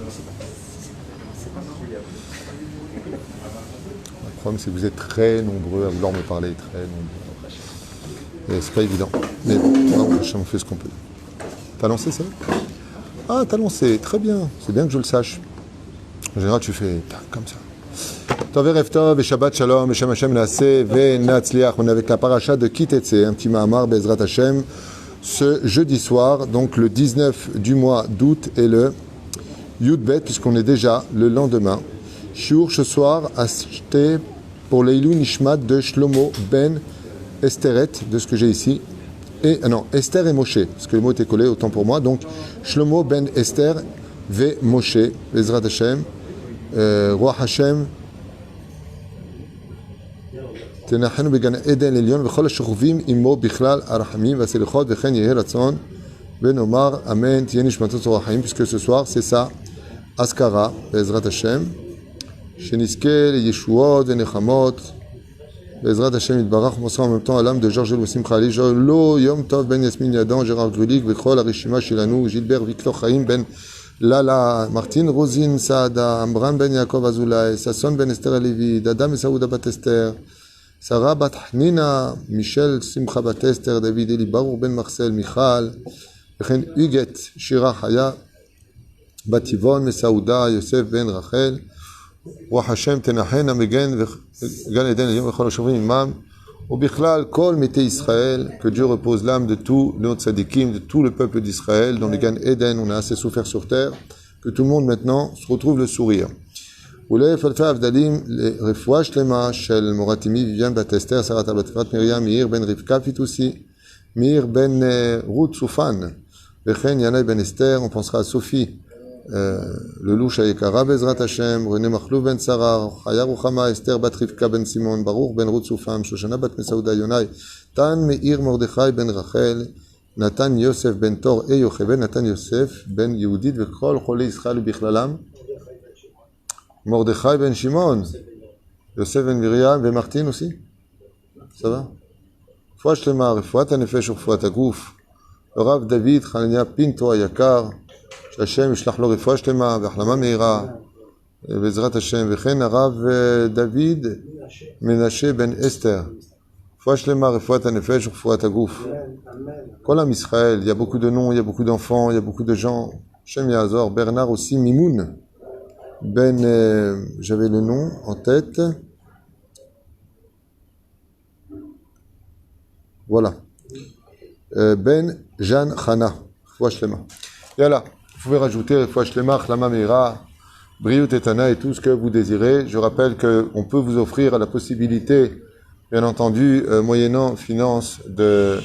Le problème, c'est que vous êtes très nombreux à vouloir me parler, très nombreux. Et c'est pas évident. Mais bon, on fait ce qu'on peut. T'as lancé ça? Ah, t'as lancé, très bien. C'est bien que je le sache. En général, tu fais comme ça. Tov erev tov, et Shabbat shalom, et Shem Hashem naaseh, ve natzliach. On est avec la paracha de Ki Tetzeh, un petit mahamar, Bezrat Hashem, ce jeudi soir, donc le 19 du mois d'août, et le Yud Bet, puisqu'on est déjà le lendemain. Shiur ce soir, acheté pour l'Eilou Nishmat de Shlomo ben Esteret, de ce que j'ai ici. Et, non, Esther et Moshe, parce que le mot était collé, autant pour moi. Donc, Shlomo ben Esther ve Moshe, Bezrat Hashem, Roi Hashem, תנחנו בגן עדן עליון וכל השוכבים עמו בכלל הרחמים והסליחות וכן יהי רצון ונאמר אמן תהיה נשמתו צרור החיים puisque ce soir c'est ça אזכרה בעזרת השם שנזכה לישועות ונחמות בעזרת השם יתברך ומוסר en même temps à l'âme de Georges ושמחה לי לא יום טוב בן יסמין ידון ג'רארד גרוליק וכל הרשימה שלנו ז'ילבר ויקטור חיים בן לאלה מרטין רוזין סעדה אמרן בן יעקב אזולאי ששון בן אסתר הלוי דדה מסעודה בת אסתר Sarah bat Nina, Michel Simcha bat Esther, David Eli Baruch ben Marcel, Michal, וכן Huguet, Shira Haya, bat Yvonne, Mesaouda, Yosef ben Rachel, רוח השם תנחן המגן וגן עדן היום וכל השומרים עמם, ובכלל כל מתי ישראל, que Dieu repose l'âme de tous nos tzadikim, de tout le peuple d'Israël, dans le Gan Eden, on a assez souffert sur terre, que tout le monde maintenant se retrouve le sourire. ולאלפי הבדלים לרפואה שלמה של מורתימי ויvian בת אסתר, שרת בת אפרת מרים, מאיר בן רבקה פיטוסי, מאיר בן רות סופן, וכן ינאי בן אסתר, on pensera à Sophie, le louche היקרה בעזרת השם, רנה מחלוב בן שרה, חיה רוחמה, אסתר בת רבקה בן סימון, ברוך בן רות סופן, שושנה בת מסעודה יונאי, תן מאיר מרדכי בן רחל, נתן יוסף בן תור יוכבד, נתן יוסף בן יהודית וכל חולי ישראל בכללם, Mordechai ben Shimon, Yosef ben Miriam, ben Martin aussi. Ça va? Fouach Shlema, Refouat HaNefesh Refouat HaGuf, le Rav David Hanania Pinto Hayakar, שהשם ישלח לו רפואה שלמה והחלמה מהירה, בעזרת השם, וכן הרב דוד מנשה בן אסתר, רפואה שלמה, רפואת הנפש ורפואת הגוף. כל עם ישראל, il y a beaucoup de noms, il y a beaucoup d'enfants, il y a beaucoup de gens. Shem Yazor, Bernard aussi, Mimoun. Ben, j'avais le nom en tête. Voilà. Ben Jean Chana. Refoua Shlema. Yalla. Vous pouvez rajouter Refoua Shlema, Chlama Meira, Briut Etana et tout ce que vous désirez. Je rappelle qu'on peut vous offrir la possibilité, bien entendu, moyennant finance, de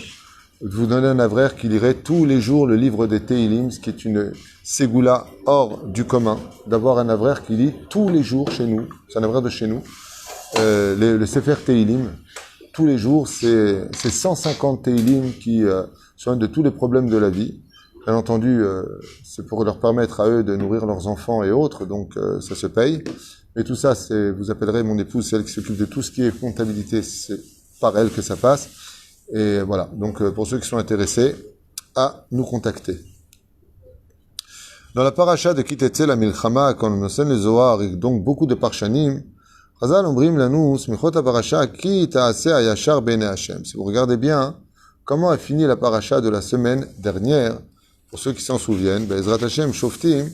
vous donner un avraire qui lirait tous les jours le livre des Teilim, ce qui est une ségoula hors du commun, d'avoir un avraire qui lit tous les jours chez nous, c'est un avraire de chez nous, le Sefer Teilim, tous les jours, c'est 150 Teilim qui soignent de tous les problèmes de la vie. Bien entendu, c'est pour leur permettre à eux de nourrir leurs enfants et autres, donc ça se paye. Mais tout ça, vous appellerez mon épouse, c'est elle qui s'occupe de tout ce qui est comptabilité, c'est par elle que ça passe. Et voilà, donc pour ceux qui sont intéressés, à nous contacter. Dans la paracha de Ki Tetzeh la Milchama, quand on enseigne le Zohar, et donc beaucoup de parshanim, Chazal ombrim lanu smichot ha-paracha Ki ta'aseh hayashar b'nei Hashem. Si vous regardez bien, comment a fini la paracha de la semaine dernière, pour ceux qui s'en souviennent, Be'ezrat Hashem shoftim,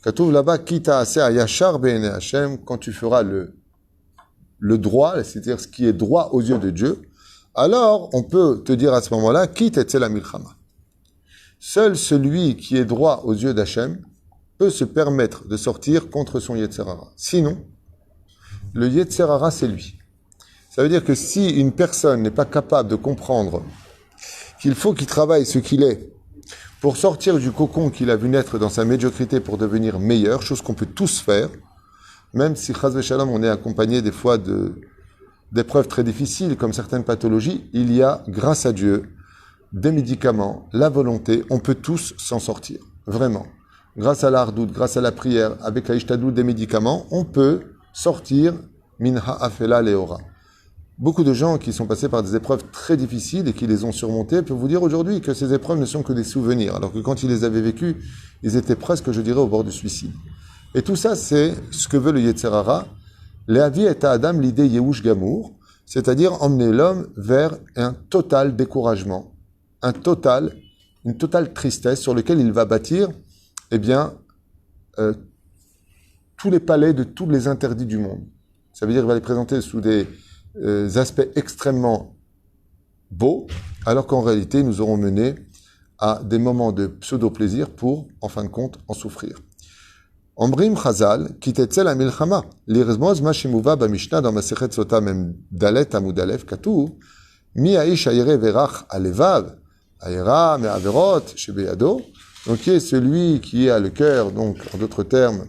Katuv là-bas Ki ta'aseh hayashar b'nei Hashem, quand tu feras le droit, c'est-à-dire ce qui est droit aux yeux de Dieu, alors on peut te dire à ce moment-là, Ki Tetzeh la Milchama. Seul celui qui est droit aux yeux d'Hachem peut se permettre de sortir contre son Yetzer Hara. Sinon, le Yetzer Hara, c'est lui. Ça veut dire que si une personne n'est pas capable de comprendre qu'il faut qu'il travaille ce qu'il est pour sortir du cocon qu'il a vu naître dans sa médiocrité pour devenir meilleur, chose qu'on peut tous faire, même si, chas v'shalom, on est accompagné des fois d'épreuves très difficiles, comme certaines pathologies, il y a, grâce à Dieu, des médicaments, la volonté, on peut tous s'en sortir. Vraiment. Grâce à la hardout, grâce à la prière, avec la ishtadlout des médicaments, on peut sortir minha afela leora. Beaucoup de gens qui sont passés par des épreuves très difficiles et qui les ont surmontées peuvent vous dire aujourd'hui que ces épreuves ne sont que des souvenirs, alors que quand ils les avaient vécues, ils étaient presque, je dirais, au bord du suicide. Et tout ça, c'est ce que veut le Yetzer Hara. Le'avi et Adam l'idée Yehush Gamour, c'est-à-dire emmener l'homme vers un total découragement, une totale tristesse sur lequel il va bâtir, eh bien, tous les palais de tous les interdits du monde. Ça veut dire qu'il va les présenter sous des aspects extrêmement beaux, alors qu'en réalité, nous aurons mené à des moments de pseudo-plaisir pour, en fin de compte, en souffrir. Omrim Chazal, kitetzel amilchama. L'irezmoz ma shemuva b'mishnah dans Masechet Sota mem dalet amud alef katuv, mi haish ayere verach alevav, ayera me'averot shebeyado. Donc, qui est celui qui a le cœur, donc, en d'autres termes,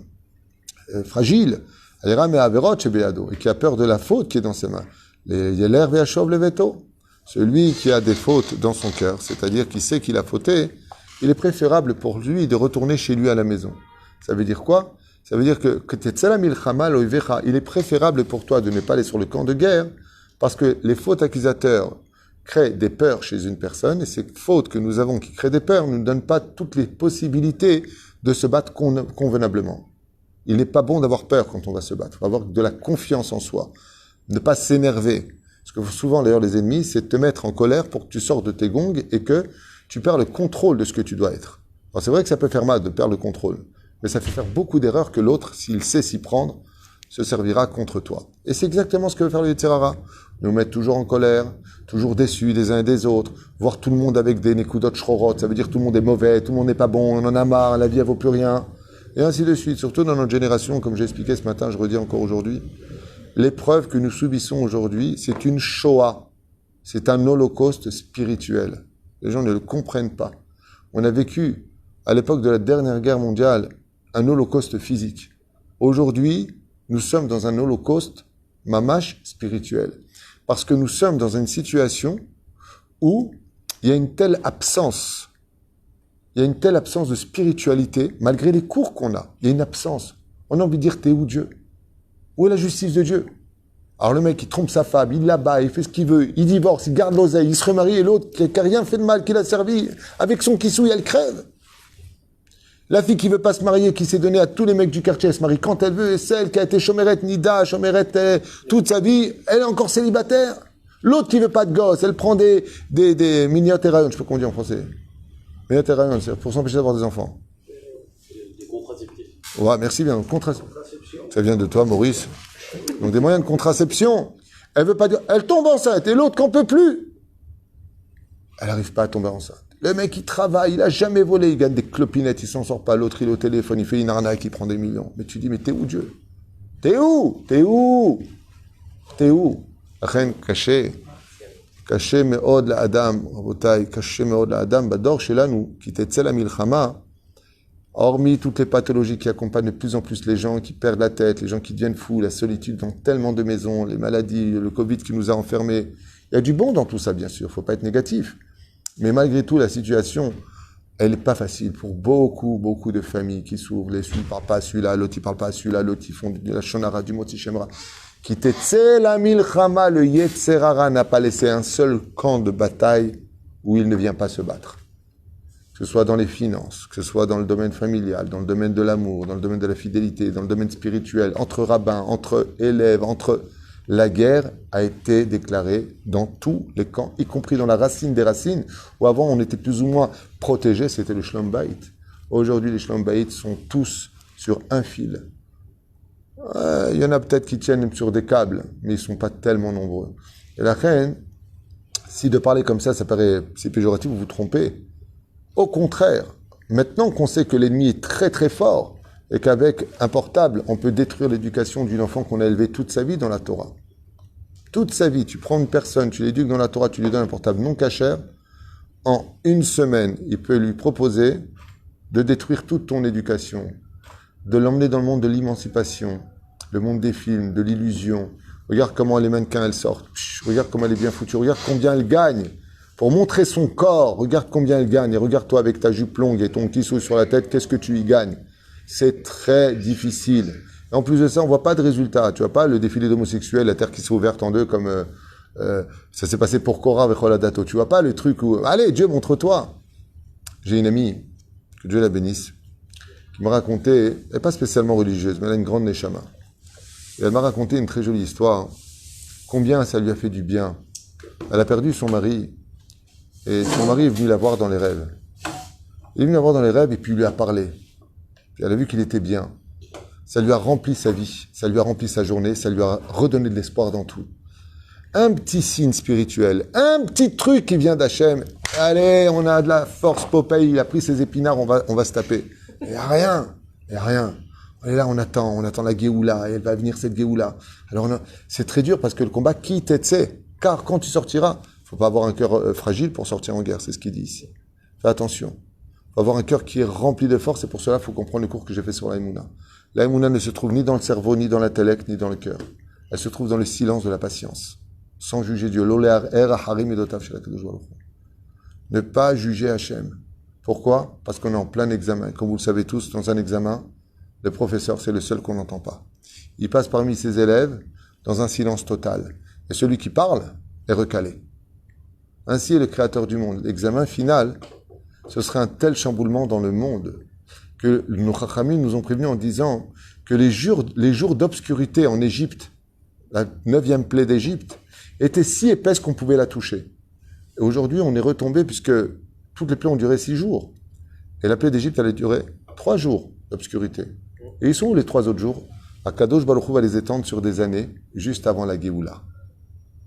fragile, ayera me'averot shebeyado, et qui a peur de la faute qui est dans ses mains. Les yeler ve'ashov leveto. Celui qui a des fautes dans son cœur, c'est-à-dire qui sait qu'il a fauté, il est préférable pour lui de retourner chez lui à la maison. Ça veut dire quoi? Ça veut dire que il est préférable pour toi de ne pas aller sur le camp de guerre, parce que les fautes accusateurs créent des peurs chez une personne, et ces fautes que nous avons qui créent des peurs ne nous donnent pas toutes les possibilités de se battre convenablement. Il n'est pas bon d'avoir peur quand on va se battre. Il faut avoir de la confiance en soi, ne pas s'énerver. Parce que souvent, d'ailleurs, les ennemis, c'est de te mettre en colère pour que tu sortes de tes gongs et que tu perds le contrôle de ce que tu dois être. Alors, c'est vrai que ça peut faire mal de perdre le contrôle, mais ça fait faire beaucoup d'erreurs que l'autre, s'il sait s'y prendre, se servira contre toi. Et c'est exactement ce que veut faire le Yetzer Hara. Nous mettre toujours en colère, toujours déçus des uns et des autres, voir tout le monde avec des nekudot shrorot, ça veut dire tout le monde est mauvais, tout le monde n'est pas bon, on en a marre, la vie elle vaut plus rien, et ainsi de suite. Surtout dans notre génération, comme j'ai expliqué ce matin, je redis encore aujourd'hui, l'épreuve que nous subissons aujourd'hui, c'est une Shoah, c'est un holocauste spirituel. Les gens ne le comprennent pas. On a vécu, à l'époque de la dernière guerre mondiale, un holocauste physique. Aujourd'hui, nous sommes dans un holocauste mamash spirituel. Parce que nous sommes dans une situation où il y a une telle absence de spiritualité, malgré les cours qu'on a. Il y a une absence. On a envie de dire, t'es où Dieu? Où est la justice de Dieu? Alors le mec, il trompe sa femme, il la bat, il fait ce qu'il veut, il divorce, il garde l'oseille, il se remarie, et l'autre, qui n'a rien fait de mal, qui l'a servi, avec son kissouille, elle crève. La fille qui veut pas se marier, qui s'est donnée à tous les mecs du quartier, elle se marie quand elle veut, et celle qui a été chomérette nida, chomérette toute sa vie, elle est encore célibataire. L'autre qui veut pas de gosse, elle prend des mignottes et rayons, je sais pas comment on dit en français. Mignottes et rayons, c'est pour s'empêcher d'avoir des enfants. Des contraceptifs. Ouais, merci bien. Ça vient de toi, Maurice. Donc des moyens de contraception. Elle veut pas dire, elle tombe enceinte, et l'autre qu'en peut plus. Elle n'arrive pas à tomber enceinte. Le mec, il travaille, il a jamais volé, il gagne des clopinettes, il s'en sort pas. L'autre, il est au téléphone, il fait une arnaque, il prend des millions. Mais tu dis, mais t'es où Dieu? T'es où? T'es où? T'es où? Reine caché. Caché me'od la'adam, rabotai, caché me'od la'adam, bador shelanu, qui tetzel la milchama, hormis toutes les pathologies qui accompagnent de plus en plus les gens qui perdent la tête, les gens qui deviennent fous, la solitude dans tellement de maisons, les maladies, le Covid qui nous a enfermés. Il y a du bon dans tout ça, bien sûr, faut pas être négatif. Mais malgré tout, la situation, elle n'est pas facile pour beaucoup de familles qui s'ouvrent. Les celui ne parlent pas à celui-là, l'autre il parle pas à celui-là, l'autre ils font de la shonara, du moti shemra. Qui tetzel la milchama, le Yetzer Hara n'a pas laissé un seul camp de bataille où il ne vient pas se battre. Que ce soit dans les finances, que ce soit dans le domaine familial, dans le domaine de l'amour, dans le domaine de la fidélité, dans le domaine spirituel, entre rabbins, entre élèves, entre... La guerre a été déclarée dans tous les camps, y compris dans la racine des racines, où avant on était plus ou moins protégés, c'était le Shlom Bayit. Aujourd'hui, les Shlom Bayit sont tous sur un fil. Il y en a peut-être qui tiennent sur des câbles, mais ils ne sont pas tellement nombreux. Et la reine, si de parler comme ça paraît c'est péjoratif, vous vous trompez. Au contraire, maintenant qu'on sait que l'ennemi est très très fort, et qu'avec un portable, on peut détruire l'éducation d'une enfant qu'on a élevée toute sa vie dans la Torah. Toute sa vie, tu prends une personne, tu l'éduques dans la Torah, tu lui donnes un portable non cachère, en une semaine, il peut lui proposer de détruire toute ton éducation, de l'emmener dans le monde de l'émancipation, le monde des films, de l'illusion. Regarde comment les mannequins, elles sortent. Regarde comment elle est bien foutue. Regarde combien elle gagne. Pour montrer son corps, regarde combien elle gagne. Et regarde-toi avec ta jupe longue et ton kissou sur la tête, qu'est-ce que tu y gagnes? C'est très difficile. Et en plus de ça, on voit pas de résultat. Tu vois pas le défilé d'homosexuels, la terre qui s'est ouverte en deux comme ça s'est passé pour Korah avec Roladato. Tu vois pas le truc où allez, Dieu montre-toi. J'ai une amie, que Dieu la bénisse. qui m'a raconté, elle n'est pas spécialement religieuse, mais elle a une grande neshama. Et elle m'a raconté une très jolie histoire, combien ça lui a fait du bien. Elle a perdu son mari, et son mari est venu la voir dans les rêves. Il est venu la voir dans les rêves, et puis il lui a parlé. Puis elle a vu qu'il était bien. Ça lui a rempli sa vie, ça lui a rempli sa journée, ça lui a redonné de l'espoir dans tout. Un petit signe spirituel, un petit truc qui vient d'Hachem. Allez, on a de la force, Popeye, il a pris ses épinards, on va se taper. Il n'y a rien, il n'y a rien. On est là, on attend la Géoula, et elle va venir cette Géoula. Alors c'est très dur parce que le combat, qui t'aide, car quand tu sortiras, il ne faut pas avoir un cœur fragile pour sortir en guerre, c'est ce qu'il dit ici. Fais attention. Il faut avoir un cœur qui est rempli de force, et pour cela, il faut comprendre le cours que j'ai fait sur la Emouna. La Emouna ne se trouve ni dans le cerveau, ni dans l'intellect, ni dans le cœur. Elle se trouve dans le silence de la patience. Sans juger Dieu. Ne pas juger Hachem. Pourquoi? Parce qu'on est en plein examen. Comme vous le savez tous, dans un examen, le professeur, c'est le seul qu'on n'entend pas. Il passe parmi ses élèves dans un silence total. Et celui qui parle est recalé. Ainsi est le Créateur du monde. L'examen final, ce serait un tel chamboulement dans le monde que nos Chachamim nous ont prévenus en disant que les jours d'obscurité en Égypte, la 9e plaie d'Égypte, était si épaisse qu'on pouvait la toucher. Et aujourd'hui, on est retombé puisque toutes les plaies ont duré 6 jours. Et la plaie d'Égypte allait durer 3 jours d'obscurité. Et ils sont où les 3 autres jours? Akadosh Baruch Hu va les étendre sur des années, juste avant la Géoula.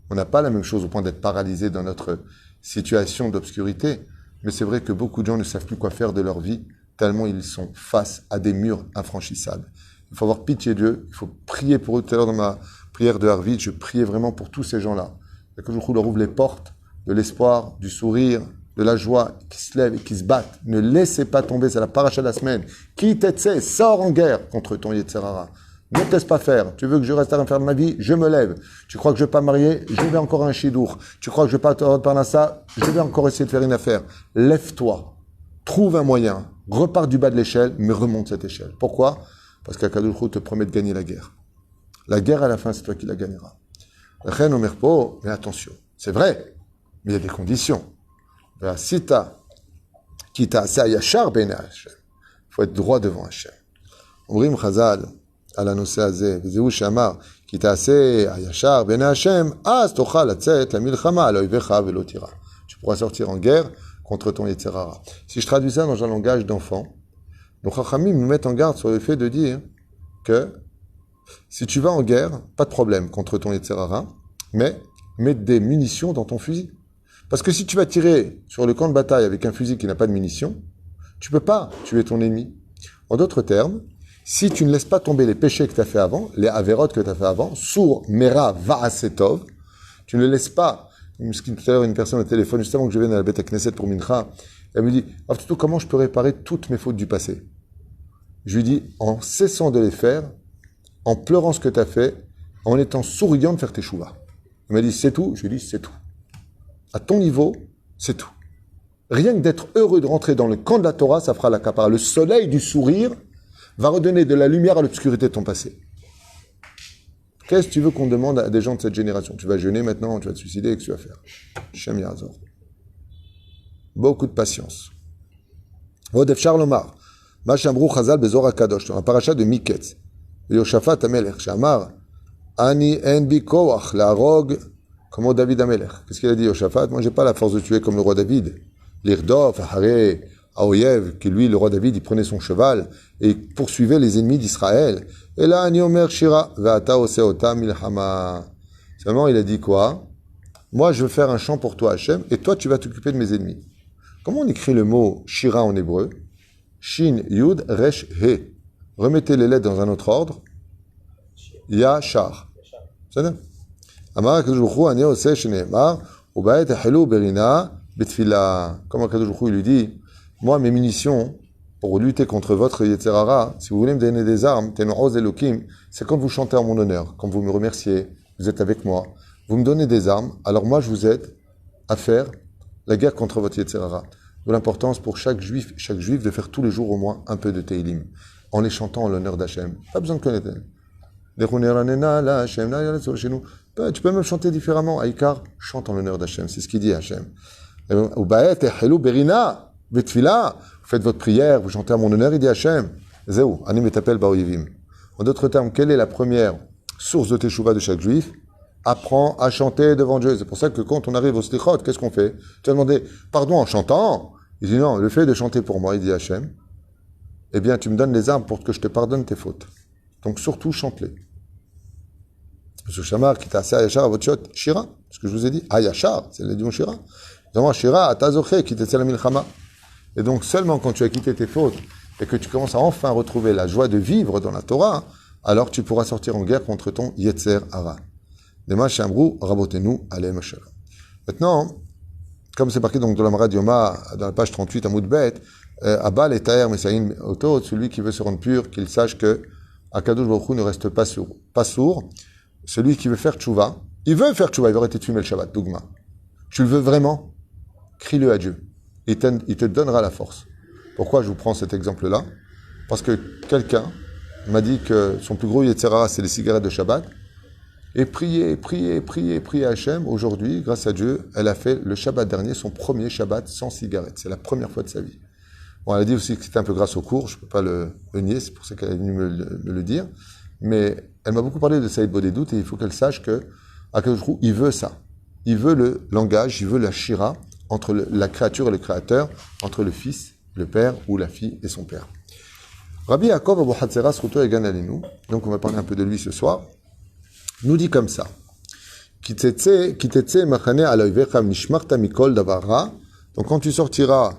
On n'a pas la même chose au point d'être paralysé dans notre situation d'obscurité, mais c'est vrai que beaucoup de gens ne savent plus quoi faire de leur vie, tellement ils sont face à des murs infranchissables. Il faut avoir pitié d'eux, il faut prier pour eux. Tout à l'heure dans ma prière de Harvit, je priais vraiment pour tous ces gens-là. Que je leur ouvre les portes de l'espoir, du sourire, de la joie, qui se lèvent et qui se battent. Ne laissez pas tomber, c'est la paracha de la semaine. Qui t'aide, sors en guerre contre ton Yetzerara. Ne te laisse pas faire. Tu veux que je reste à rien faire de ma vie? Je me lève. Tu crois que je ne vais pas me marier? Je vais encore à un chidour. Tu crois que je ne vais pas te rendre ça? Je vais encore essayer de faire une affaire. Lève-toi. Trouve un moyen. Repars du bas de l'échelle, mais remonte cette échelle. Pourquoi? Parce qu'Akadosh te promet de gagner la guerre. La guerre, à la fin, c'est toi qui la gagneras. Mais attention, c'est vrai, mais il y a des conditions. Sita, kita yachar ben Hashem. Il faut être droit devant Hashem. Omrim Chazal, על הנושא הזה, וזהו שאמר, כי תעשה הישר בין השם, אז תוכל לצאת למלחמה על אויביך ולא תירא. Tu pourras sortir en guerre contre ton Yetzerara. Si je traduis ça dans un langage d'enfant, nos Chachamim nous mettent en garde sur le fait de dire que si tu vas en guerre, pas de problème contre ton Yetzerara, mais mets des munitions dans ton fusil. Parce que si tu vas tirer sur le camp de bataille avec un fusil qui n'a pas de munitions, tu peux pas tuer ton ennemi. En d'autres termes, si tu ne laisses pas tomber les péchés que tu as fait avant, les avérotes que tu as fait avant, sour, mera, va'asetov, tu ne laisses pas. Tout à l'heure, une personne au téléphone, juste avant que je vienne à la Beth Knesset pour Mincha, elle me dit, comment je peux réparer toutes mes fautes du passé? Je lui dis, en cessant de les faire, en pleurant ce que tu as fait, en étant souriant de faire tes chouvas. Elle m'a dit, c'est tout? Je lui ai dit, c'est tout. À ton niveau, c'est tout. Rien que d'être heureux de rentrer dans le camp de la Torah, ça fera la kapara. Le soleil du sourire va redonner de la lumière à l'obscurité de ton passé. Qu'est-ce que tu veux qu'on demande à des gens de cette génération? Tu vas jeûner maintenant, tu vas te suicider, qu'est-ce que tu vas faire? Shem Yazor. Beaucoup de patience. Odef Charlomar. Machamrou Chazal Bezor HaKadosh. Dans la paracha de Miketz. Yoshafat Amelech. Shamar. Ani en bi koach la'arog comme David Amelech. Qu'est-ce qu'il a dit Yoshafat? Moi, j'ai pas la force de tuer comme le roi David. L'Irdof, Haré, Aoyev, qui lui, le roi David, il prenait son cheval et poursuivait les ennemis d'Israël. Et là, Ani Omer Shira, Ve'ata Oseota Milchama. Seulement, il a dit quoi? Moi, je veux faire un chant pour toi, Hachem, et toi, tu vas t'occuper de mes ennemis. Comment on écrit le mot Shira en hébreu? Shin, Yud, Resh, He. Remettez les lettres dans un autre ordre. Yachar. C'est ça? Amar Akadosh Baruch Hu, Ani Oseh Sheneemar, Ubayet Helu Berina, Betfila. Comme Akadosh Baruch Hu, il lui dit, moi, mes munitions, pour lutter contre votre Yetzerara, si vous voulez me donner des armes, Teno'oz Elokim, c'est quand vous chantez en mon honneur, quand vous me remerciez, vous êtes avec moi, vous me donnez des armes, alors moi je vous aide à faire la guerre contre votre Yetzerara. De l'importance pour chaque juif de faire tous les jours au moins un peu de Teilim, en les chantant en l'honneur d'Hachem. Pas besoin de connaître. Tu peux même chanter différemment. Aïkar, chante en l'honneur d'Hachem. C'est ce qu'il dit Hachem. Vous faites votre prière, vous chantez à mon honneur, il dit Hachem. Zéou, ani metapel baoyivim. En d'autres termes, quelle est la première source de teshuva de chaque juif? Apprends à chanter devant Dieu. C'est pour ça que quand on arrive au slichot, qu'est-ce qu'on fait? Tu vas demander pardon en chantant? Il dit non, le fait de chanter pour moi, il dit Hachem, eh bien tu me donnes les armes pour que je te pardonne tes fautes. Donc surtout chante-les. Ce Shamar qui t'a assez Ayachar à votre shot, Shira, ce que je vous ai dit, Ayachar, c'est le dit Shira. Vraiment, Shira, Atazoché, qui t'est la milchama. Et donc seulement quand tu as quitté tes fautes et que tu commences à enfin retrouver la joie de vivre dans la Torah, alors tu pourras sortir en guerre contre ton Yetzer Hara. Dema Shamrou, Rabotenu, Alem Shalom. Maintenant, comme c'est marqué donc dans la Marad Yoma, dans la page 38 à Moudbet, Abal et Taher Messaïn Oto, celui qui veut se rendre pur, qu'il sache que Akadosh Baruch Hu ne reste pas sourd. Celui qui veut faire tchouva, il veut faire tchouva, il veut arrêter de fumer le Shabbat, Dougma. Tu le veux vraiment? Crie-le à Dieu. Il te donnera la force. Pourquoi je vous prends cet exemple-là? Parce que quelqu'un m'a dit que son plus gros Yetzerara, c'est les cigarettes de Shabbat. Et prier à Hachem. Aujourd'hui, grâce à Dieu, elle a fait le Shabbat dernier, son premier Shabbat sans cigarette. C'est la première fois de sa vie. Bon, elle a dit aussi que c'était un peu grâce au cours, je ne peux pas le nier, c'est pour ça qu'elle est venue me le dire. Mais elle m'a beaucoup parlé de Saïd Bodédout et il faut qu'elle sache que Akadosh Baruch Hu, il veut ça. Il veut le langage, il veut la shira entre la créature et le créateur, entre le fils, le père ou la fille et son père. Rabbi Yaakov Abu Hatzera Sruto Egan Alenu, donc on va parler un peu de lui ce soir, nous dit comme ça. Kitetse machane aloivecha nishmarta mikol davara. Donc quand tu sortiras,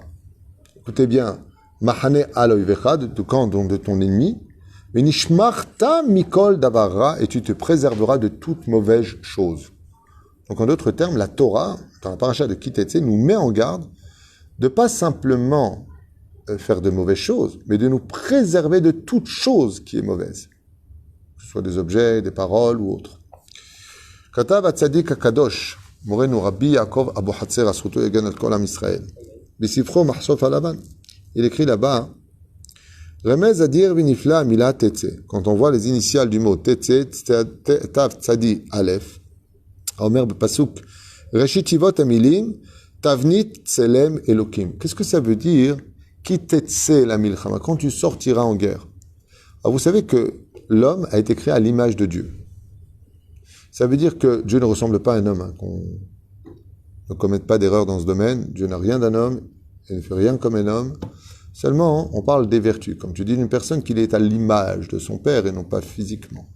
écoutez bien, machane aloivecha, du camp de ton ennemi, mais nishmarta mikol davara, et tu te préserveras de toute mauvaise chose. Donc en d'autres termes, la Torah, dans la paracha de Kitetse, nous met en garde de pas simplement faire de mauvaises choses, mais de nous préserver de toute chose qui est mauvaise. Que ce soit des objets, des paroles ou autres. Katav Atzadik Akadosh, Morenu Rabbi Yaakov Abu Hatzer Asruto Yegan Al Kol Am Israël. Bisifro Mahsof Alavan. Il écrit là-bas, Remez Adir Vinifla Mila Tetse. Quand on voit les initiales du mot Tetse, Tav Tzadi Aleph, Omer Bepasuk, Reshitivot Amilim, Tavnit Tselem Elokim. Qu'est-ce que ça veut dire? Kitetse la milchama, quand tu sortiras en guerre. Alors vous savez que l'homme a été créé à l'image de Dieu. Ça veut dire que Dieu ne ressemble pas à un homme, hein, qu'on ne commette pas d'erreur dans ce domaine. Dieu n'a rien d'un homme, il ne fait rien comme un homme. Seulement, on parle des vertus. Comme tu dis, d'une personne qui est à l'image de son père et non pas physiquement.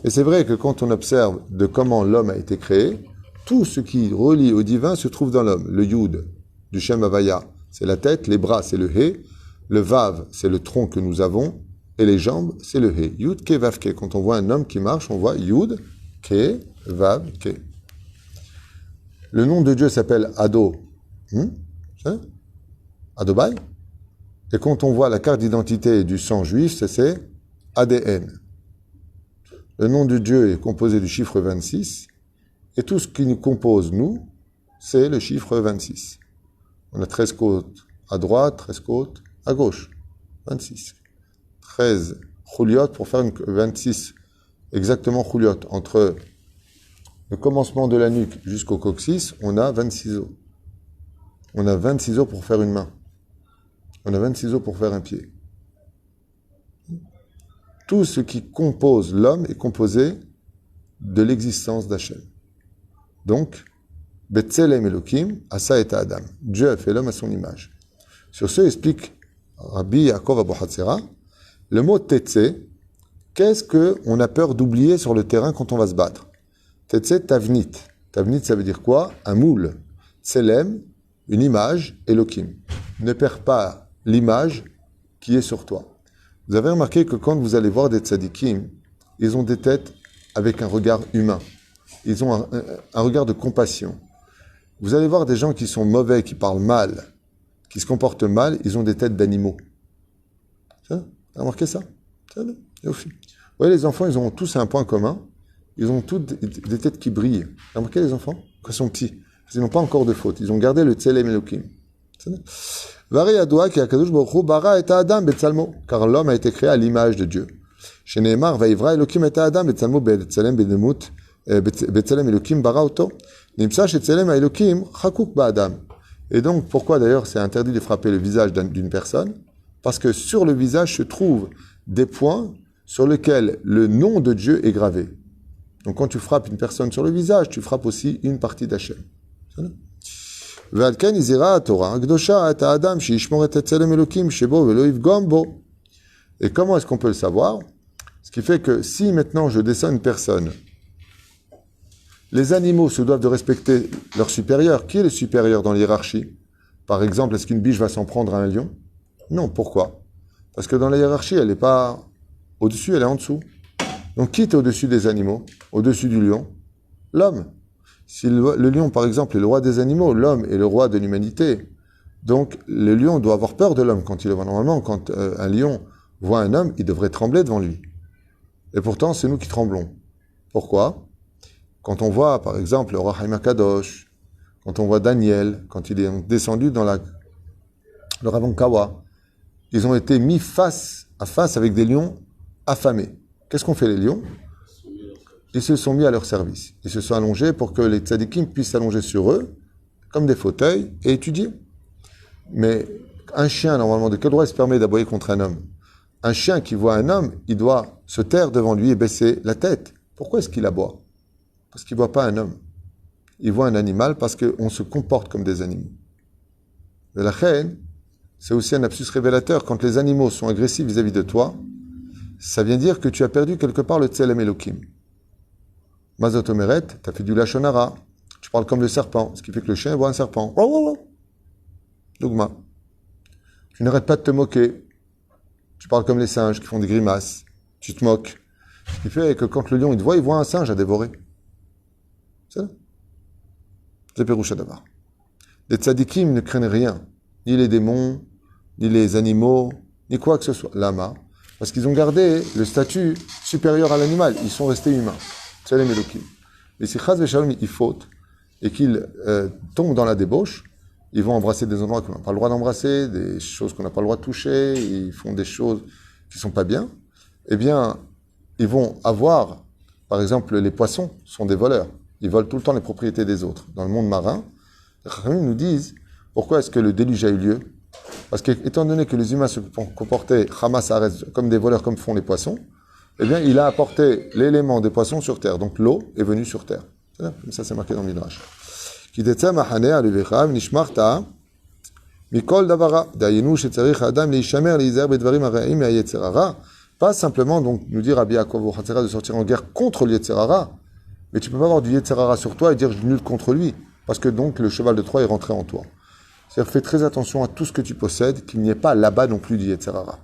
Et c'est vrai que quand on observe de comment l'homme a été créé, tout ce qui relie au divin se trouve dans l'homme. Le Yud, du Shem Havaya, c'est la tête, les bras, c'est le He, le Vav, c'est le tronc que nous avons, et les jambes, c'est le He. Yud, Ke, Vav, Ke. Quand on voit un homme qui marche, on voit Yud, Ke, Vav, Ke. Le nom de Dieu s'appelle Ado. Adobai. Et quand on voit la carte d'identité du sang juif, c'est ADN. Le nom de Dieu est composé du chiffre 26, et tout ce qui nous compose, nous, c'est le chiffre 26. On a 13 côtes à droite, 13 côtes à gauche. 26. 13 chouliotes pour faire une 26. Exactement chouliotes. Entre le commencement de la nuque jusqu'au coccyx, on a 26 os. On a 26 os pour faire une main. On a 26 os pour faire un pied. Tout ce qui compose l'homme est composé de l'existence d'Hachem. Donc, Betzelem Elokim, Asa et Adam. Dieu a fait l'homme à son image. Sur ce, explique Rabbi Yaakov Abu Hatzera, le mot Tetse, qu'est-ce qu'on a peur d'oublier sur le terrain quand on va se battre? Tetse, Tavnit. Tavnit, ça veut dire quoi? Un moule. Tselem, une image, Elokim. Ne perds pas l'image qui est sur toi. Vous avez remarqué que quand vous allez voir des tzadikim, ils ont des têtes avec un regard humain. Ils ont un regard de compassion. Vous allez voir des gens qui sont mauvais, qui parlent mal, qui se comportent mal, ils ont des têtes d'animaux. Vous avez remarqué ça? Vous voyez, les enfants, ils ont tous un point commun. Ils ont tous des têtes qui brillent. Vous avez remarqué les enfants? Quand ils sont petits. Ils n'ont pas encore de faute. Ils ont gardé le Tselem Elokim. Vari Adoua qui Akadosh Baruch Hu bara et Adam betzalmo, car l'homme a été créé à l'image de Dieu. Chez Neymar, Vaivra Elokim et Adam betzalmo betzalem bedemut betzalem Elokim bara oto. Nimsa chez Tselem Elokim chakuk ba Adam. Et donc, pourquoi d'ailleurs c'est interdit de frapper le visage d'une personne? Parce que sur le visage se trouve des points sur lesquels le nom de Dieu est gravé. Donc quand tu frappes une personne sur le visage, tu frappes aussi une partie d'Hachem. ועל כן הזהירה התורה הקדושה את האדם שישמור את הצלם אלוקים שבו ולא יפגום בו. Et comment est-ce qu'on peut le savoir? Ce qui fait que si maintenant je descends une personne, les animaux se doivent de respecter leur supérieur. Qui est le supérieur dans l'hiérarchie? Par exemple, est-ce qu'une biche va s'en prendre à un lion? Non, pourquoi? Parce que dans la hiérarchie, elle n'est pas au-dessus, elle est en dessous. Donc qui est au-dessus des animaux? Au-dessus du lion? L'homme. Si le lion, par exemple, est le roi des animaux, l'homme est le roi de l'humanité. Donc le lion doit avoir peur de l'homme quand il le voit. Normalement, quand un lion voit un homme, il devrait trembler devant lui. Et pourtant, c'est nous qui tremblons. Pourquoi? Quand on voit, par exemple, le roi Haïm Akadosh, quand on voit Daniel, quand il est descendu dans le Ravankawa, ils ont été mis face à face avec des lions affamés. Qu'est-ce qu'ont fait les lions? Ils se sont mis à leur service. Ils se sont allongés pour que les tzadikim puissent s'allonger sur eux, comme des fauteuils, et étudier. Mais un chien, normalement, de quel droit il se permet d'aboyer contre un homme? Un chien qui voit un homme, il doit se taire devant lui et baisser la tête. Pourquoi est-ce qu'il aboie? Parce qu'il ne voit pas un homme. Il voit un animal parce qu'on se comporte comme des animaux. Mais la reine, c'est aussi un absus révélateur. Quand les animaux sont agressifs vis-à-vis de toi, ça vient dire que tu as perdu quelque part le Tselem Elohim. Mazot Omeret, tu as fait du Lachon Hara. Tu parles comme le serpent, ce qui fait que le chien voit un serpent. Dogma. Tu n'arrêtes pas de te moquer. Tu parles comme les singes qui font des grimaces. Tu te moques. Ce qui fait que quand le lion il voit un singe à dévorer. C'est ça. C'est Péroucha d'Avar. Les tzadikim ne craignent rien. Ni les démons, ni les animaux, ni quoi que ce soit. Lama. Parce qu'ils ont gardé le statut supérieur à l'animal. Ils sont restés humains. C'est les Mélokim. Mais si Chaz Veshalom ils fautent et qu'ils tombent dans la débauche, ils vont embrasser des endroits qu'on n'a pas le droit d'embrasser, des choses qu'on n'a pas le droit de toucher, ils font des choses qui ne sont pas bien. Eh bien, ils vont avoir, par exemple, les poissons sont des voleurs. Ils volent tout le temps les propriétés des autres. Dans le monde marin, les Chachamim nous disent pourquoi est-ce que le déluge a eu lieu? Parce qu'étant donné que les humains se comportaient Hamas Haaretz comme des voleurs, comme font les poissons, eh bien, il a apporté l'élément des poissons sur terre. Donc l'eau est venue sur terre. Comme ça, c'est marqué dans le Midrash. Qui détient Mahane Alevecha, Nishmarta, Mikol Davara, Dayenu, Shetzarich Adam, Leishamer, Leizer, Bedvarim, Araim, et Yetzerara. Pas simplement, donc, nous dire Rabbi Yaakov Hatzera de sortir en guerre contre le Yetzerara, mais tu peux pas avoir du Yetzerara sur toi et dire je lutte contre lui, parce que donc le cheval de Troie est rentré en toi. C'est-à-dire, fais très attention à tout ce que tu possèdes, qu'il n'y ait pas là-bas non plus du Yetzerara.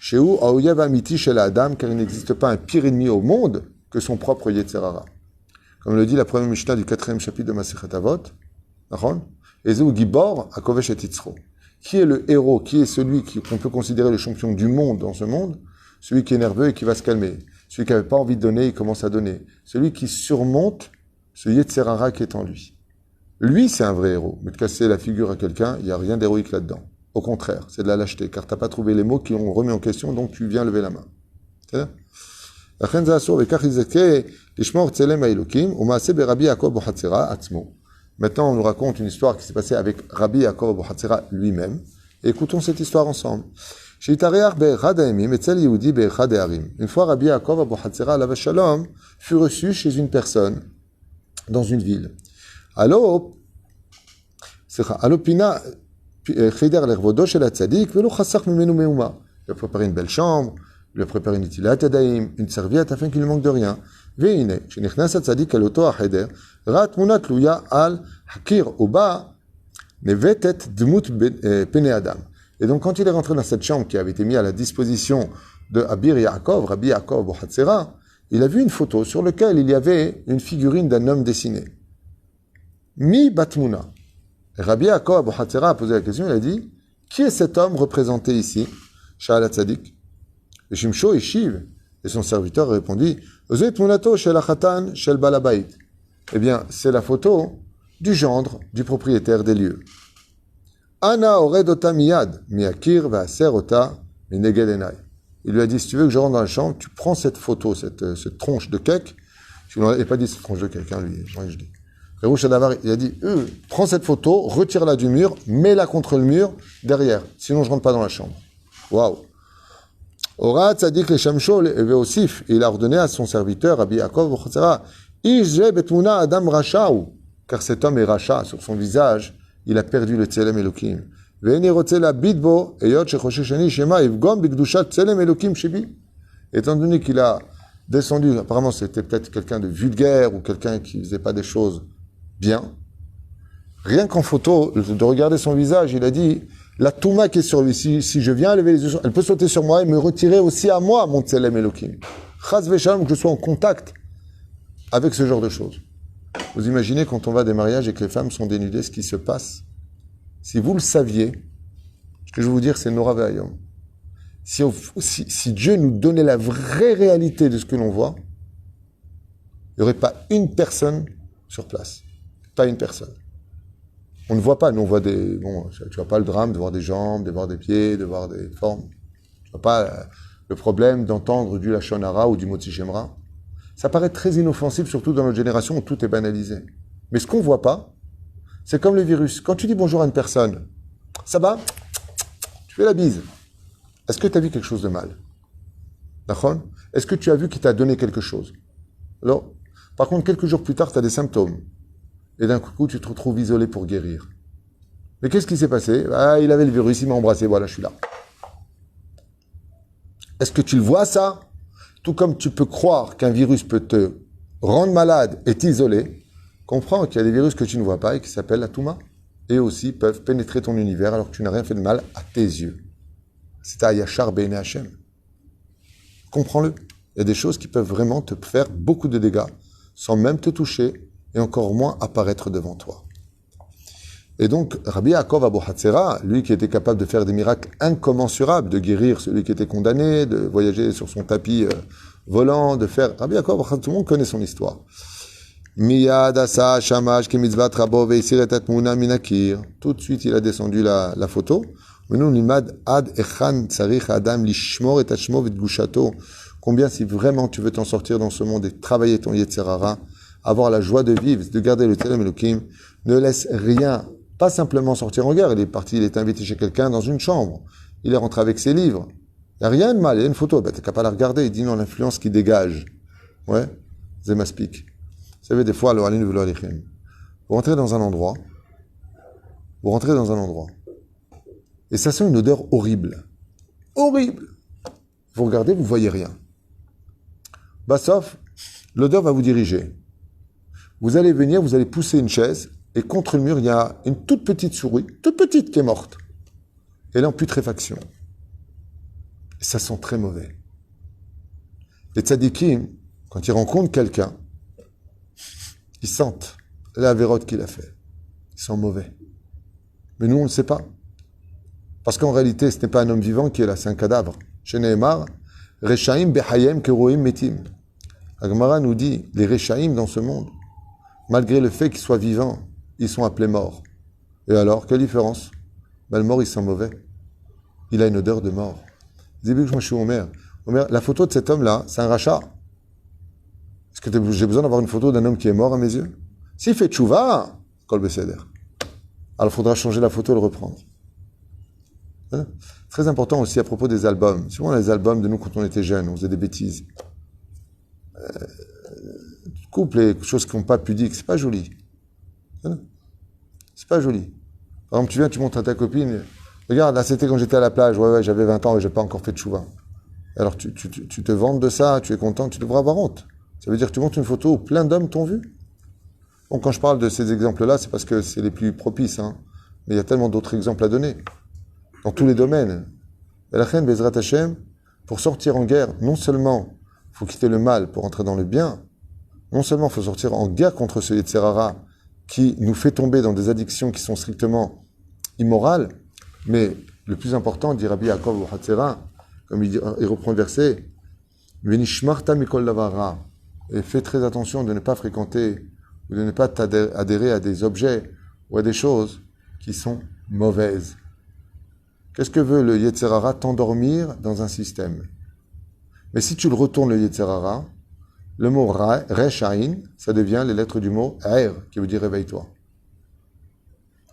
Chez où, Aoyev Amiti chez la Adam, car il n'existe pas un pire ennemi au monde que son propre Yetzerara. Comme le dit la première Mishnah du 4e chapitre de Masechet Avot, Ezeu Gibor Akovesh et Titzro. Qui est le héros, qui est celui qu'on peut considérer le champion du monde dans ce monde? Celui qui est nerveux et qui va se calmer. Celui qui n'avait pas envie de donner, il commence à donner. Celui qui surmonte ce Yetzerara qui est en lui. Lui, c'est un vrai héros. Mais de casser la figure à quelqu'un, il n'y a rien d'héroïque là-dedans. Au contraire, c'est de la lâcheté, car tu n'as pas trouvé les mots qui ont remis en question, donc tu viens lever la main. C'est Maintenant, on nous raconte une histoire qui s'est passée avec Rabbi Yaakov Abu Hatzera lui-même. Et écoutons cette histoire ensemble. Une fois, Rabbi Yaakov Abu Hatzera alav shalom fut reçu chez une personne dans une ville. Alors, Pina Chider l'ervodo chez la tzadik, velo chassach mimenu meuma. Il a préparé une belle chambre, il a préparé une itilat yadayim, une serviette afin qu'il ne manque de rien. Veine, shenichnas atzadik al oto acheder, rat munat luya al hakir uba nevetet dmut pene adam. Et donc, quand il est rentré dans cette chambre qui avait été mise à la disposition de Rabbi Yaakov Abu Hatzera, il a vu une photo sur laquelle il y avait une figurine d'un homme dessiné. Mi batmuna. Et Rabbi Yaakov Abu Hatzera a posé la question, il a dit, qui est cet homme représenté ici? Sha'al Tzadik. Et Shimsho et Shiv, et son serviteur a répondu, Ozet munato shel achatan shel balabait. Eh bien, c'est la photo du gendre du propriétaire des lieux. Ana oredota miyad, miyakir va'aser ota mineged enai. Il lui a dit, si tu veux que je rentre dans la chambre, tu prends cette photo, cette tronche de cake. Il n'a pas dit cette tronche de cake, hein, lui, moi je dis. Péroucha d'Avar, il a dit, prends cette photo, retire-la du mur, mets-la contre le mur, derrière. Sinon, je rentre pas dans la chambre. Waouh. Ora tzadik le shamsho veosif. Il a ordonné à son serviteur, Rabbi Yaakov Bochatzera, Ije betmuna adam rachau. Car cet homme est racha. Sur son visage, il a perdu le tzelem Elokim. Ve'eni rotze la bidbo, eyot shechosheshani shema ivgom bigdushat tzelem Elokim shebi. Étant donné qu'il a descendu, apparemment c'était peut-être quelqu'un de vulgaire ou quelqu'un qui faisait pas des choses bien. Rien qu'en photo, de regarder son visage, il a dit, la Touma qui est sur lui, si je viens lever les yeux, elle peut sauter sur moi et me retirer aussi à moi, mon Tselem Elokim. Chaz v'shalom, que je sois en contact avec ce genre de choses. Vous imaginez quand on va à des mariages et que les femmes sont dénudées, ce qui se passe? Si vous le saviez, ce que je vais vous dire, c'est Nora Ve'ayom. Si Dieu nous donnait la vraie réalité de ce que l'on voit, il n'y aurait pas une personne sur place. Pas une personne. On ne voit pas. Nous, on voit des... Bon, tu vois pas le drame de voir des jambes, de voir des pieds, de voir des formes. Tu vois pas le problème d'entendre du Lachon Hara ou du Motzi Shemra. Ça paraît très inoffensif, surtout dans notre génération où tout est banalisé. Mais ce qu'on ne voit pas, c'est comme le virus. Quand tu dis bonjour à une personne, ça va? Tu fais la bise. Est-ce que tu as vu quelque chose de mal? D'accord? Est-ce que tu as vu qu'il t'a donné quelque chose? Alors, par contre, quelques jours plus tard, tu as des symptômes. Et d'un coup, tu te retrouves isolé pour guérir. Mais qu'est-ce qui s'est passé? Ah, il avait le virus, il m'a embrassé, voilà, je suis là. Est-ce que tu le vois, ça? Tout comme tu peux croire qu'un virus peut te rendre malade et t'isoler, comprends qu'il y a des virus que tu ne vois pas et qui s'appellent la Touma. Et aussi peuvent pénétrer ton univers alors que tu n'as rien fait de mal à tes yeux. C'est à Yachar B'nai Hashem. Comprends-le. Il y a des choses qui peuvent vraiment te faire beaucoup de dégâts sans même te toucher et encore moins apparaître devant toi. Et donc, Rabbi Yaakov Bochatzera, lui qui était capable de faire des miracles incommensurables, de guérir celui qui était condamné, de voyager sur son tapis volant, de faire... Rabbi Yaakov Bochatzera, tout le monde connaît son histoire. Miyad asa shamash ki mitzvat rabo veisir et atmuna minakir. Tout de suite, il a descendu la photo. Maintenant, nimad ad echan tsarich adam lishmor et tachmo v'tgushato. Combien, si vraiment tu veux t'en sortir dans ce monde et travailler ton Yetzirara, avoir la joie de vivre, de garder le Tzelem Elokim, ne laisse rien, pas simplement sortir en guerre. Il est parti, il est invité chez quelqu'un dans une chambre. Il est rentré avec ses livres. Il n'y a rien de mal, il y a une photo. Ben, t'es capable de la regarder. Il dit non, l'influence qui dégage. Ouais, Zemaspik. Vous savez, des fois, le Halin veut l'Alichem. Vous rentrez dans un endroit. Et ça sent une odeur horrible. Horrible. Vous regardez, vous voyez rien. Bassof, l'odeur va vous diriger. Vous allez venir, vous allez pousser une chaise, et contre le mur, il y a une toute petite souris, toute petite, qui est morte. Elle est en putréfaction. Et ça sent très mauvais. Les tzadikim, quand ils rencontrent quelqu'un, ils sentent la vérote qu'il a fait. Ils sont mauvais. Mais nous, on ne le sait pas. Parce qu'en réalité, ce n'est pas un homme vivant qui est là, c'est un cadavre. Chez Nehemar, Rechaim behayem keroim metim. La Gemara nous dit, les Rechaim dans ce monde, malgré le fait qu'ils soient vivants, ils sont appelés morts. Et alors, quelle différence? Ben, le mort, il sent mauvais. Il a une odeur de mort. Zébuk, je me suis Omer. Omer, la photo de cet homme-là, c'est un rachat. Est-ce que j'ai besoin d'avoir une photo d'un homme qui est mort à mes yeux? S'il fait tchouva, kol beseder. Alors, il faudra changer la photo et le reprendre. Hein? Très important aussi à propos des albums. Souvent, les albums de nous quand on était jeunes, on faisait des bêtises. Coupe les choses qui n'ont pas pudiques, c'est pas joli. Hein? C'est pas joli. Par exemple, tu viens, tu montres à ta copine, regarde, là c'était quand j'étais à la plage, ouais, j'avais 20 ans et j'ai pas encore fait de chouva. Alors tu te vantes de ça, tu es content, tu devrais avoir honte. Ça veut dire que tu montres une photo où plein d'hommes t'ont vu. Bon, quand je parle de ces exemples-là, c'est parce que c'est les plus propices, hein. Mais il y a tellement d'autres exemples à donner. Dans tous les domaines. Et la reine Bezrat Hashem, pour sortir en guerre, non seulement il faut quitter le mal pour entrer dans le bien, non seulement il faut sortir en guerre contre ce Yetzirara qui nous fait tomber dans des addictions qui sont strictement immorales, mais le plus important, dit Rabbi Yaakov Bochatzera, comme il reprend le verset, Venishmarta mikol davara, et fais très attention de ne pas fréquenter ou de ne pas adhérer à des objets ou à des choses qui sont mauvaises. Qu'est-ce que veut le Yetzirara? T'endormir dans un système. Mais si tu le retournes, le Yetzirara, le mot Rechaïn, ça devient les lettres du mot Aer, qui veut dire réveille-toi.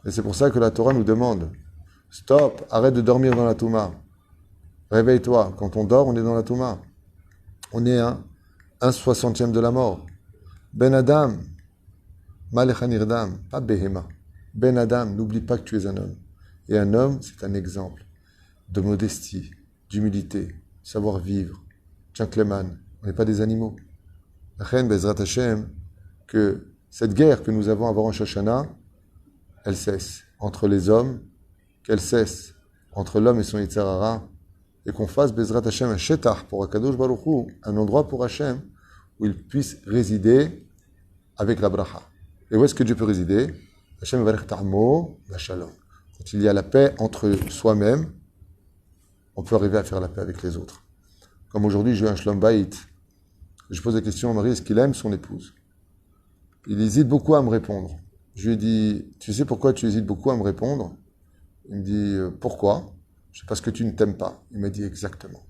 Et c'est pour ça que la Torah nous demande, stop, arrête de dormir dans la Touma. Réveille-toi. Quand on dort, on est dans la Touma. On est à 1/60 de la mort. Ben Adam, Malechanirdam, pas Behema. Ben Adam, n'oublie pas que tu es un homme. Et un homme, c'est un exemple de modestie, d'humilité, savoir vivre. Gentleman, on n'est pas des animaux. La reine Bezrat Hashem, que cette guerre que nous avons avant Rosh Hashanah, elle cesse entre les hommes, qu'elle cesse entre l'homme et son Yetzer Hara, et qu'on fasse Bezrat Hashem un Shetach pour Akadosh Baruch Hu, un endroit pour Hashem, où il puisse résider avec la bracha. Et où est-ce que Dieu peut résider? Hashem Varech Ta'amo, la Shalom. Quand il y a la paix entre soi-même, on peut arriver à faire la paix avec les autres. Comme aujourd'hui, j'ai eu un Shalom Bayit. Je pose la question à Marie, est-ce qu'il aime son épouse? Il hésite beaucoup à me répondre. Je lui ai dit, tu sais pourquoi tu hésites beaucoup à me répondre? Il me dit, pourquoi? C'est parce que tu ne t'aimes pas. Il m'a dit exactement.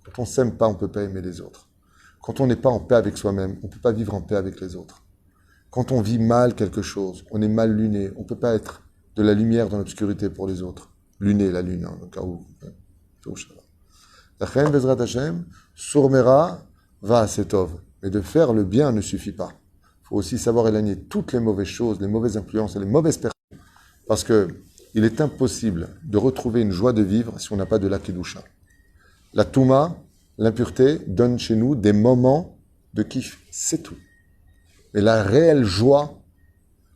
Quand on ne s'aime pas, on ne peut pas aimer les autres. Quand on n'est pas en paix avec soi-même, on ne peut pas vivre en paix avec les autres. Quand on vit mal quelque chose, on est mal luné, on ne peut pas être de la lumière dans l'obscurité pour les autres. Luné, la lune, hein, le cas où. La reine Bezrat Hashem, Sourmera va Setov. Mais de faire le bien ne suffit pas. Il faut aussi savoir éloigner toutes les mauvaises choses, les mauvaises influences et les mauvaises personnes. Parce que il est impossible de retrouver une joie de vivre si on n'a pas de la Kedusha. La Touma, l'impureté, donne chez nous des moments de kiff. C'est tout. Mais la réelle joie,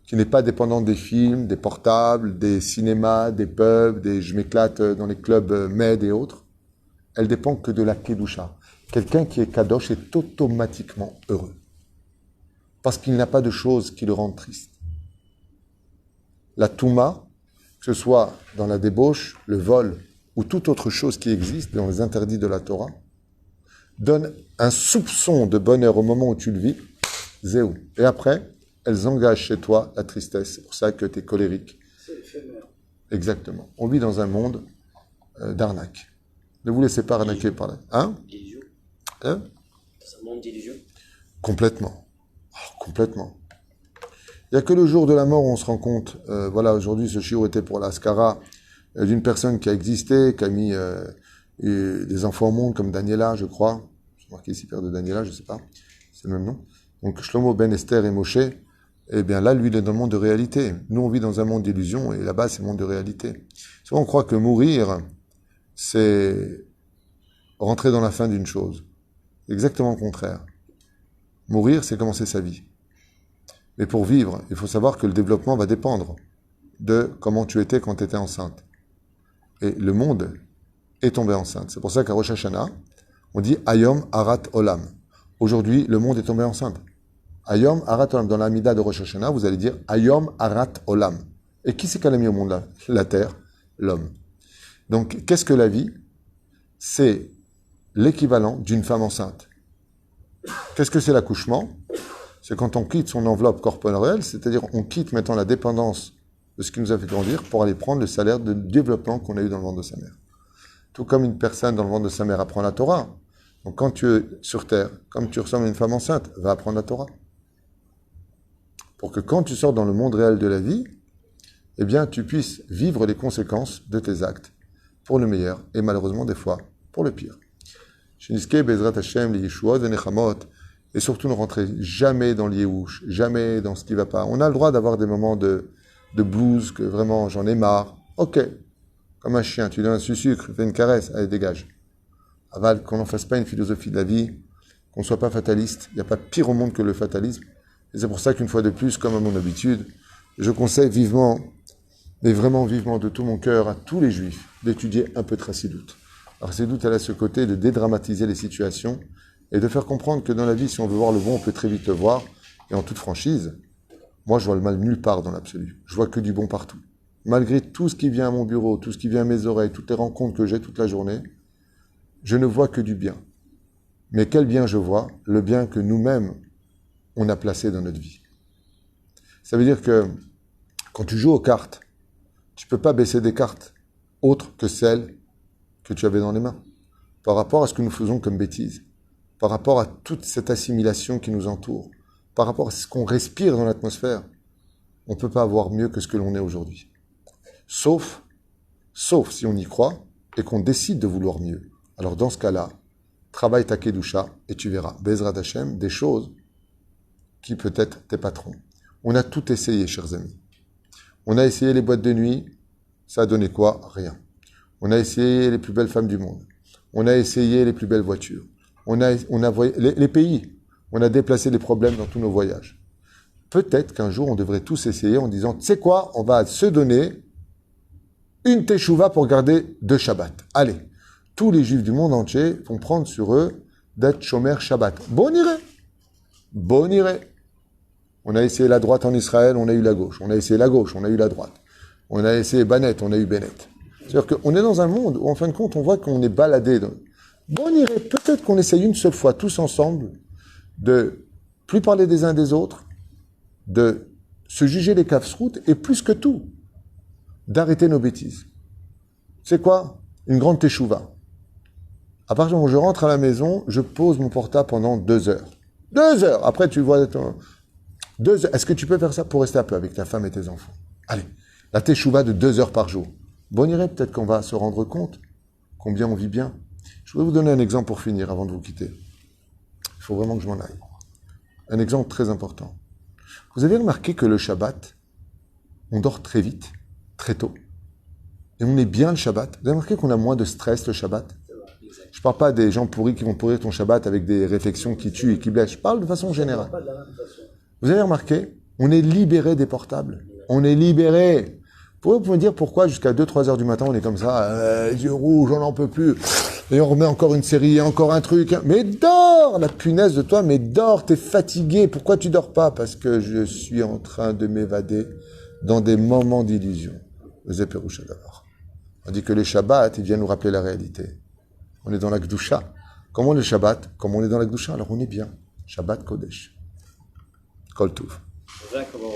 qui n'est pas dépendante des films, des portables, des cinémas, des pubs, des je m'éclate dans les clubs med et autres, elle dépend que de la Kedusha. Quelqu'un qui est Kadosh est automatiquement heureux. Parce qu'il n'a pas de choses qui le rendent triste. La Touma, que ce soit dans la débauche, le vol ou toute autre chose qui existe dans les interdits de la Torah, donne un soupçon de bonheur au moment où tu le vis, zéou. Et après, elles engagent chez toi la tristesse. C'est pour ça que tu es colérique. C'est éphémère. Exactement. On vit dans un monde d'arnaque. Ne vous laissez pas arnaquer par là. Hein? D'illusion. Hein? C'est un monde d'illusion. Complètement. Oh, complètement. Il n'y a que le jour de la mort où on se rend compte. Voilà, aujourd'hui, ce shiur était pour la Skara d'une personne qui a existé, qui a mis des enfants au monde, comme Daniela, je crois. C'est marqué ici, père de Daniela, je ne sais pas. C'est le même nom. Donc, Shlomo, Ben, Esther et Moshe. Eh bien, là, lui, il est dans le monde de réalité. Nous, on vit dans un monde d'illusion, et là-bas, c'est le monde de réalité. Souvent, on croit que mourir, c'est rentrer dans la fin d'une chose. Exactement le contraire. Mourir, c'est commencer sa vie. Mais pour vivre, il faut savoir que le développement va dépendre de comment tu étais quand tu étais enceinte. Et le monde est tombé enceinte. C'est pour ça qu'à Rosh Hashanah, on dit Ayom Arat Olam. Aujourd'hui, le monde est tombé enceinte. Ayom Arat Olam. Dans l'Amida de Rosh Hashanah, vous allez dire Ayom Arat Olam. Et qui c'est qu'elle a mis au monde là? La terre, l'homme. Donc, qu'est-ce que la vie? C'est l'équivalent d'une femme enceinte. Qu'est-ce que c'est l'accouchement? C'est quand on quitte son enveloppe corporelle, c'est-à-dire on quitte maintenant la dépendance de ce qui nous a fait grandir pour aller prendre le salaire de développement qu'on a eu dans le ventre de sa mère. Tout comme une personne dans le ventre de sa mère apprend la Torah. Donc quand tu es sur terre, comme tu ressembles à une femme enceinte, va apprendre la Torah. Pour que quand tu sors dans le monde réel de la vie, eh bien tu puisses vivre les conséquences de tes actes, pour le meilleur et malheureusement des fois pour le pire. Shiniske Bezrat Hashem, les Yeshuot, les Nechamot, et surtout ne rentrez jamais dans l'Yéhouch, jamais dans ce qui ne va pas. On a le droit d'avoir des moments de blues, que vraiment j'en ai marre. Ok, comme un chien, tu lui donnes un sucre, fais une caresse, allez dégage. Aval, qu'on n'en fasse pas une philosophie de la vie, qu'on ne soit pas fataliste. Il n'y a pas pire au monde que le fatalisme. Et c'est pour ça qu'une fois de plus, comme à mon habitude, je conseille vivement, mais vraiment vivement de tout mon cœur à tous les juifs, d'étudier un peu Tracidout. Alors Tracidout, elle a ce côté de dédramatiser les situations et de faire comprendre que dans la vie, si on veut voir le bon, on peut très vite le voir. Et en toute franchise, moi, je vois le mal nulle part dans l'absolu. Je vois que du bon partout. Malgré tout ce qui vient à mon bureau, tout ce qui vient à mes oreilles, toutes les rencontres que j'ai toute la journée, je ne vois que du bien. Mais quel bien je vois? Le bien que nous-mêmes, on a placé dans notre vie. Ça veut dire que quand tu joues aux cartes, tu ne peux pas baisser des cartes autres que celles que tu avais dans les mains. Par rapport à ce que nous faisons comme bêtises, par rapport à toute cette assimilation qui nous entoure, par rapport à ce qu'on respire dans l'atmosphère, on ne peut pas avoir mieux que ce que l'on est aujourd'hui. Sauf si on y croit, et qu'on décide de vouloir mieux, alors dans ce cas-là, travaille ta Kedusha et tu verras, Bezrat Hashem, des choses qui peut-être tes patrons. On a tout essayé, chers amis. On a essayé les boîtes de nuit, ça a donné quoi? Rien. On a essayé les plus belles femmes du monde. On a essayé les plus belles voitures. On a les pays. On a déplacé les problèmes dans tous nos voyages. Peut-être qu'un jour, on devrait tous essayer en disant, tu sais quoi, on va se donner une teshuva pour garder 2 Shabbats. Allez, tous les juifs du monde entier vont prendre sur eux d'être shomer Shabbat. Bon irait. Bon irait. On a essayé la droite en Israël, on a eu la gauche. On a essayé la gauche, on a eu la droite. On a essayé Bennett, on a eu Bennett. C'est-à-dire qu'on est dans un monde où, en fin de compte, on voit qu'on est baladé. Bon irait. Peut-être qu'on essaye une seule fois, tous ensemble, de plus parler des uns des autres, de se juger les casse-routes et plus que tout, d'arrêter nos bêtises. C'est quoi? Une grande teshuva. À partir du moment où je rentre à la maison, je pose mon portable pendant 2 heures. 2 heures! Après, tu vois... 2 heures. Est-ce que tu peux faire ça pour rester un peu avec ta femme et tes enfants? Allez, la teshuva de 2 heures par jour. Bon irait, peut-être qu'on va se rendre compte combien on vit bien. Je voudrais vous donner un exemple pour finir, avant de vous quitter. Il faut vraiment que je m'en aille. Un exemple très important. Vous avez remarqué que le Shabbat, on dort très vite, très tôt. Et on est bien le Shabbat. Vous avez remarqué qu'on a moins de stress le Shabbat? Je ne parle pas des gens pourris qui vont pourrir ton Shabbat avec des réflexions qui tuent et qui blessent. Je parle de façon générale. Vous avez remarqué, on est libéré des portables. On est libéré. Vous pouvez me dire pourquoi jusqu'à 2-3 heures du matin, on est comme ça, les yeux rouges, on n'en peut plus. Et on remet encore une série, encore un truc. Mais dors, la punaise de toi, mais dors, t'es fatigué. Pourquoi tu dors pas? Parce que je suis en train de m'évader dans des moments d'illusion. On dit que les Shabbats, ils viennent nous rappeler la réalité. On est dans la Gdusha. Comment le Shabbat? Comme on est dans la Gdusha, alors on est bien. Shabbat Kodesh. Kol Tuv. Comment